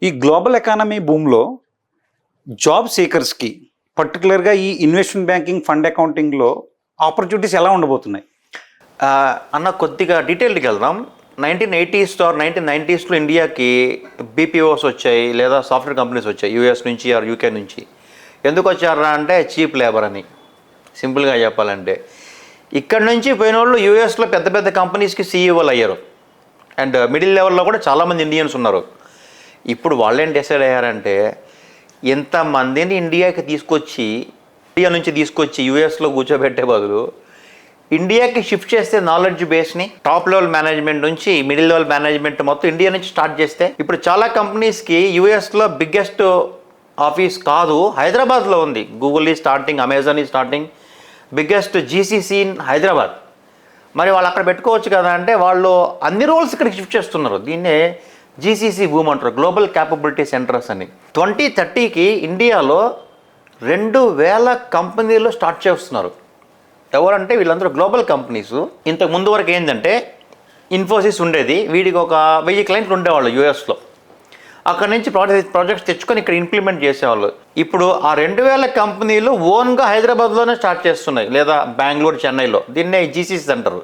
ఈ global economy బూమ్లో job సీకర్స్కి పర్టికులర్గా ఈ ఇన్వెస్ట్మెంట్ బ్యాంకింగ్ ఫండ్ అకౌంటింగ్లో ఆపర్చునిటీస్ ఎలా ఉండబోతున్నాయి? అన్న కొద్దిగా డీటెయిల్డ్కి వెళ్దాం. 1980s ఆర్ 1990sలో ఇండియాకి బీపీఓస్ వచ్చాయి, లేదా సాఫ్ట్వేర్ కంపెనీస్ వచ్చాయి యూఎస్ నుంచి ఆర్ యూకే నుంచి. ఎందుకు వచ్చారా అంటే చీప్ లేబర్ అని, సింపుల్గా చెప్పాలంటే. ఇక్కడ నుంచి పోయిన వాళ్ళు యూఎస్లో పెద్ద పెద్ద కంపెనీస్కి సీఈఓలు అయ్యారు. అండ్ మిడిల్ లెవెల్లో కూడా చాలామంది ఇండియన్స్ ఉన్నారు. ఇప్పుడు వాళ్ళేం డిసైడ్ అయ్యారంటే, ఎంతమందిని ఇండియా నుంచి తీసుకొచ్చి యూఎస్లో కూర్చోబెట్టే బదులు ఇండియాకి షిఫ్ట్ చేస్తే నాలెడ్జ్ బేస్ని టాప్ లెవెల్ మేనేజ్మెంట్ నుంచి మిడిల్ లెవెల్ మేనేజ్మెంట్ మొత్తం ఇండియా నుంచి స్టార్ట్ చేస్తే, ఇప్పుడు చాలా కంపెనీస్కి యూఎస్లో బిగ్గెస్ట్ ఆఫీస్ కాదు, హైదరాబాద్లో ఉంది. గూగుల్ ఈ స్టార్టింగ్, అమెజాన్ ఈ starting, biggest GCC in Hyderabad. మరి వాళ్ళు అక్కడ పెట్టుకోవచ్చు కదా అంటే, వాళ్ళు అన్ని రోల్స్ ఇక్కడికి షిఫ్ట్ చేస్తున్నారు. దీన్నే జీసీసీ బూమ్ అంటారు, గ్లోబల్ క్యాపబిలిటీ సెంటర్స్ అని. 2030కి ఇండియాలో 2000 కంపెనీలు స్టార్ట్ చేస్తున్నారు. ఎవరంటే వీళ్ళందరూ గ్లోబల్ కంపెనీస్. ఇంతకు ముందు వరకు ఏంటంటే ఇన్ఫోసిస్ ఉండేది, వీడికి ఒక 1000 క్లయింట్లు ఉండేవాళ్ళు యూఎస్లో. అక్కడ నుంచి ప్రాజెక్ట్స్ తెచ్చుకొని ఇక్కడ ఇంప్లిమెంట్ చేసేవాళ్ళు. ఇప్పుడు ఆ 2000 కంపెనీలు ఓన్గా హైదరాబాద్లోనే స్టార్ట్ చేస్తున్నాయి, లేదా బెంగళూరు, చెన్నైలో. దీన్నే జీసీసీ అంటారు.